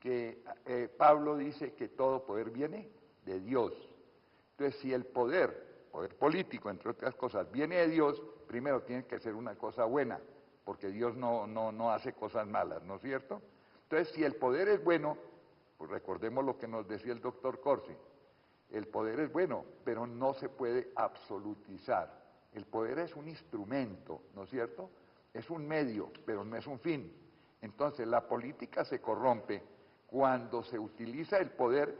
que Pablo dice que todo poder viene de Dios. Entonces, si el poder político, entre otras cosas, viene de Dios, primero tiene que ser una cosa buena, porque Dios no hace cosas malas, ¿no es cierto? Entonces, si el poder es bueno, pues recordemos lo que nos decía el doctor Corsi, el poder es bueno, pero no se puede absolutizar. El poder es un instrumento, ¿no es cierto? Es un medio, pero no es un fin. Entonces, la política se corrompe cuando se utiliza el poder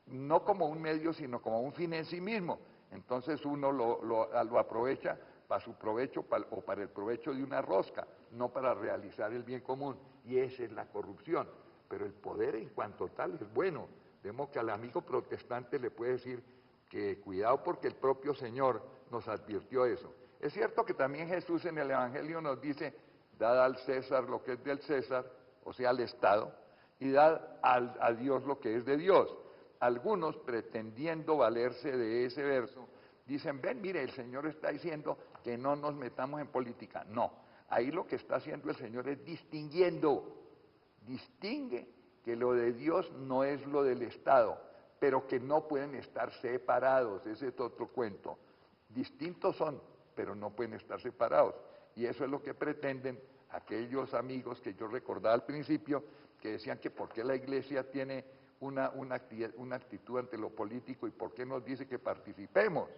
no como un medio, sino como un fin en sí mismo. Entonces uno lo aprovecha para su provecho o para el provecho de una rosca, no para realizar el bien común. Y esa es la corrupción. Pero el poder en cuanto tal es bueno. Vemos que al amigo protestante le puede decir que cuidado porque el propio Señor nos advirtió eso. Es cierto que también Jesús en el Evangelio nos dice, dad al César lo que es del César, o sea, al Estado, y dad a Dios lo que es de Dios. Algunos, pretendiendo valerse de ese verso, dicen, ven, mire, el Señor está diciendo que no nos metamos en política. No, ahí lo que está haciendo el Señor es distinguiendo, distingue que lo de Dios no es lo del Estado, pero que no pueden estar separados, ese es otro cuento. Distintos son, pero no pueden estar separados. Y eso es lo que pretenden aquellos amigos que yo recordaba al principio, que decían que por qué la Iglesia tiene una actitud ante lo político y por qué nos dice que participemos.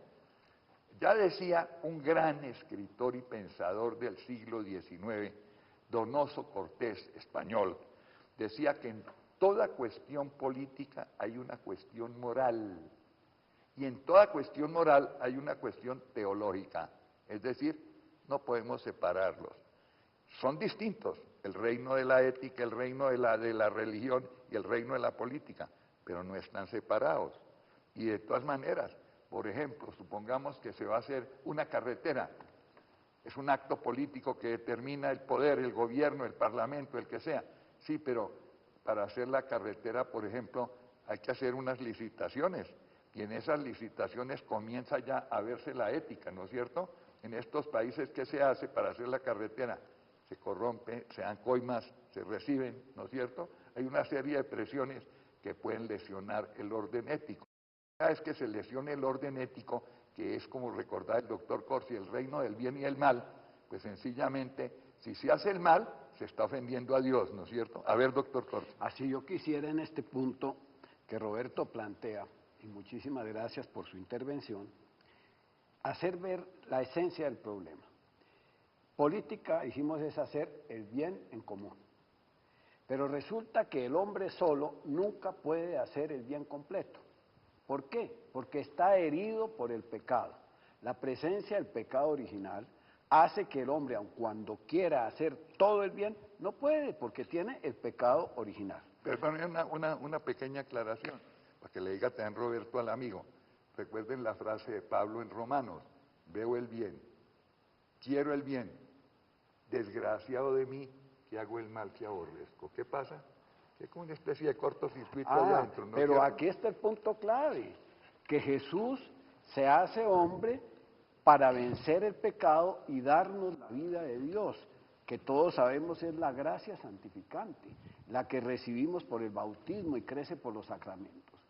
Ya decía un gran escritor y pensador del siglo XIX, Donoso Cortés, español, decía que en toda cuestión política hay una cuestión moral, y en toda cuestión moral hay una cuestión teológica, es decir, no podemos separarlos. Son distintos, el reino de la ética, el reino de la religión y el reino de la política, pero no están separados. Y de todas maneras, por ejemplo, supongamos que se va a hacer una carretera, es un acto político que determina el poder, el gobierno, el parlamento, el que sea. Sí, pero para hacer la carretera, por ejemplo, hay que hacer unas licitaciones, y en esas licitaciones comienza ya a verse la ética, ¿no es cierto? En estos países, ¿qué se hace para hacer la carretera? Se corrompe, se dan coimas, se reciben, ¿no es cierto? Hay una serie de presiones que pueden lesionar el orden ético. Cada vez que se lesione el orden ético, que es como recordaba el doctor Corsi, el reino del bien y el mal, pues sencillamente, si se hace el mal, se está ofendiendo a Dios, ¿no es cierto? A ver, doctor Corsi. Así yo quisiera en este punto que Roberto plantea, y muchísimas gracias por su intervención, hacer ver la esencia del problema. Política, dijimos, es hacer el bien en común. Pero resulta que el hombre solo nunca puede hacer el bien completo. ¿Por qué? Porque está herido por el pecado. La presencia del pecado original hace que el hombre, aun cuando quiera hacer todo el bien, no puede, porque tiene el pecado original. Perdón, una pequeña aclaración, para que le diga también Roberto al amigo. Recuerden la frase de Pablo en Romanos, veo el bien, quiero el bien, desgraciado de mí que hago el mal que aborrezco. ¿Qué pasa? Que es como una especie de cortocircuito allá adentro, ¿no? Pero ¿cierto? aquí está el punto clave, que Jesús se hace hombre para vencer el pecado y darnos la vida de Dios, que todos sabemos es la gracia santificante, la que recibimos por el bautismo y crece por los sacramentos.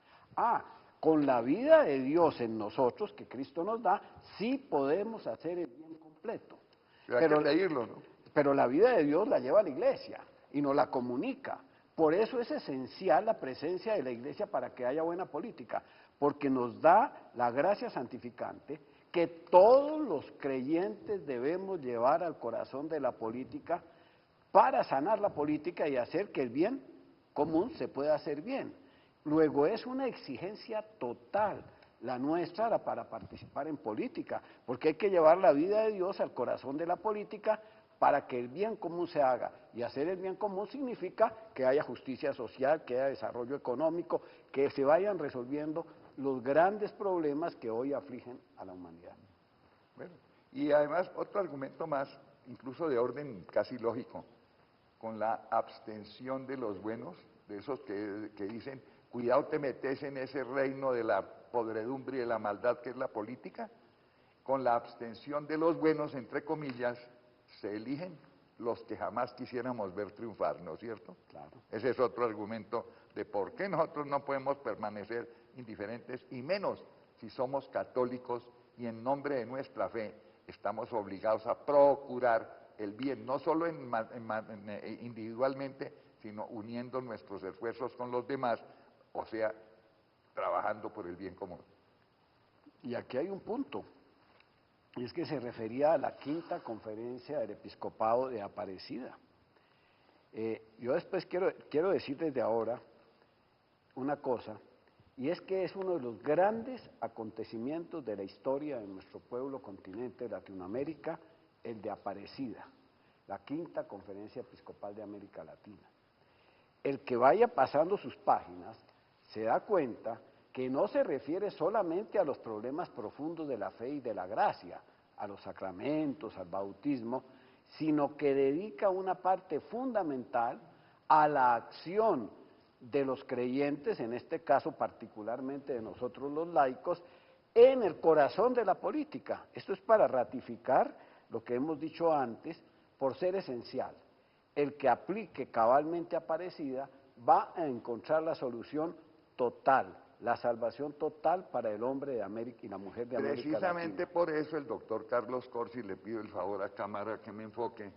Con la vida de Dios en nosotros, que Cristo nos da, sí podemos hacer el bien completo. Pero hay que pedirlo, ¿no? Pero la vida de Dios la lleva la Iglesia y nos la comunica. Por eso es esencial la presencia de la Iglesia para que haya buena política, porque nos da la gracia santificante que todos los creyentes debemos llevar al corazón de la política para sanar la política y hacer que el bien común se pueda hacer bien. Luego es una exigencia total la nuestra para participar en política, porque hay que llevar la vida de Dios al corazón de la política para que el bien común se haga. Y hacer el bien común significa que haya justicia social, que haya desarrollo económico, que se vayan resolviendo los grandes problemas que hoy afligen a la humanidad. Bueno, y además otro argumento más, incluso de orden casi lógico, con la abstención de los buenos, de esos que dicen, cuidado te metes en ese reino de la podredumbre y de la maldad que es la política, con la abstención de los buenos, entre comillas, se eligen los que jamás quisiéramos ver triunfar, ¿no es cierto? Claro. Ese es otro argumento de por qué nosotros no podemos permanecer indiferentes, y menos si somos católicos y en nombre de nuestra fe estamos obligados a procurar el bien, no solo individualmente, sino uniendo nuestros esfuerzos con los demás, o sea, trabajando por el bien común. Y aquí hay un punto, y es que se refería a la quinta conferencia del Episcopado de Aparecida. Yo después quiero decir desde ahora una cosa, y es que es uno de los grandes acontecimientos de la historia de nuestro pueblo continente de Latinoamérica, el de Aparecida, la quinta conferencia episcopal de América Latina. El que vaya pasando sus páginas se da cuenta que no se refiere solamente a los problemas profundos de la fe y de la gracia, a los sacramentos, al bautismo, sino que dedica una parte fundamental a la acción de los creyentes, en este caso particularmente de nosotros los laicos, en el corazón de la política. Esto es para ratificar lo que hemos dicho antes, por ser esencial. El que aplique cabalmente Aparecida va a encontrar la solución total, la salvación total para el hombre de América y la mujer de América Latina. Precisamente por eso el doctor Carlos Corsi, le pido el favor a cámara que me enfoque,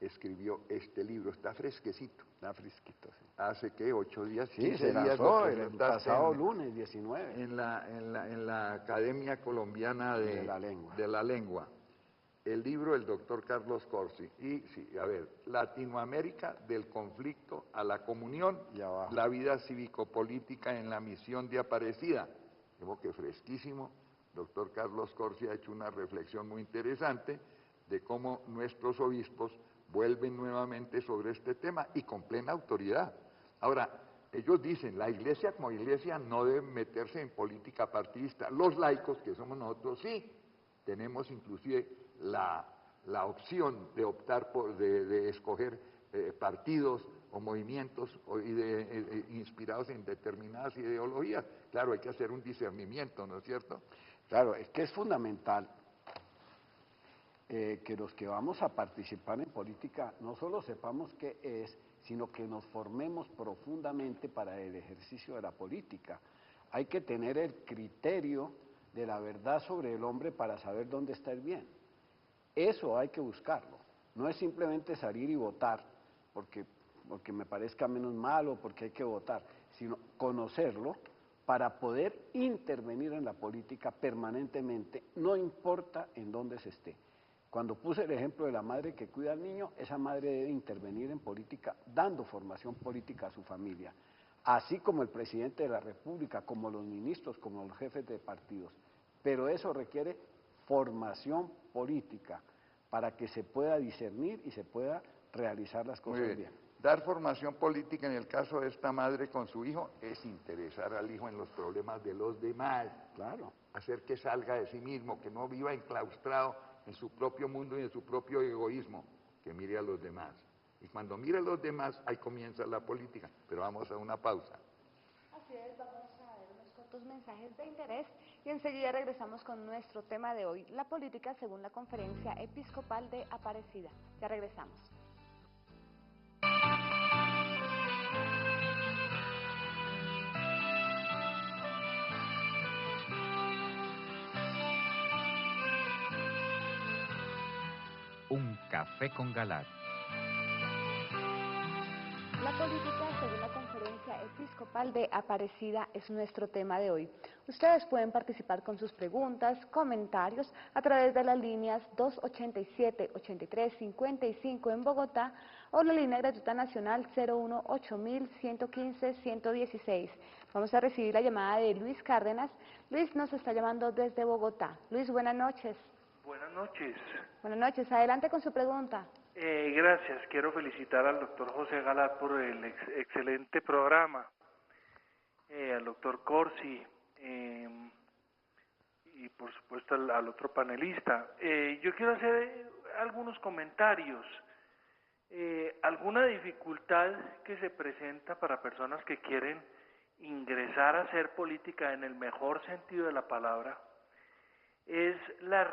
escribió este libro, está fresquecito. Está fresquito, sí. Hace, ¿qué? 8 días, Sí, 15 se días lanzó lo el presentaste pasado lunes 19. en la Academia Colombiana De la Lengua. de la Lengua. El libro del doctor Carlos Corsi. Y, sí, a ver, Latinoamérica del conflicto a la comunión, la vida cívico-política en la misión de Aparecida. Digo que fresquísimo, doctor Carlos Corsi ha hecho una reflexión muy interesante de cómo nuestros obispos vuelven nuevamente sobre este tema y con plena autoridad. Ahora, ellos dicen, la iglesia como iglesia no debe meterse en política partidista. Los laicos, que somos nosotros, sí, tenemos inclusive la opción de optar de escoger partidos o movimientos inspirados en determinadas ideologías. Claro, hay que hacer un discernimiento, ¿no es cierto? Claro, es que es fundamental que los que vamos a participar en política no solo sepamos qué es, sino que nos formemos profundamente para el ejercicio de la política. Hay que tener el criterio de la verdad sobre el hombre para saber dónde está el bien. Eso hay que buscarlo. No es simplemente salir y votar porque me parezca menos malo, porque hay que votar, sino conocerlo para poder intervenir en la política permanentemente, no importa en dónde se esté. Cuando puse el ejemplo de la madre que cuida al niño, esa madre debe intervenir en política, dando formación política a su familia, así como el presidente de la República, como los ministros, como los jefes de partidos. Pero eso requiere formación política para que se pueda discernir y se pueda realizar las cosas bien. Dar formación política en el caso de esta madre con su hijo es interesar al hijo en los problemas de los demás. Claro. Hacer que salga de sí mismo, que no viva enclaustrado en su propio mundo y en su propio egoísmo, que mire a los demás. Y cuando mire a los demás, ahí comienza la política. Pero vamos a una pausa. Así es, vamos a ver unos cortos mensajes de interés y enseguida regresamos con nuestro tema de hoy, la política según la Conferencia Episcopal de Aparecida. Ya regresamos. Un café con Galat. La política según la Conferencia Episcopal de Aparecida es nuestro tema de hoy. Ustedes pueden participar con sus preguntas, comentarios a través de las líneas 287-8355 en Bogotá o la línea gratuita nacional 018-115-116. Vamos a recibir la llamada de Luis Cárdenas. Luis nos está llamando desde Bogotá. Luis, buenas noches. Buenas noches. Buenas noches, adelante con su pregunta. Gracias, quiero felicitar al doctor José Galat por el excelente programa, al doctor Corsi y por supuesto al otro panelista. Yo quiero hacer algunos comentarios. Alguna dificultad que se presenta para personas que quieren ingresar a hacer política en el mejor sentido de la palabra es la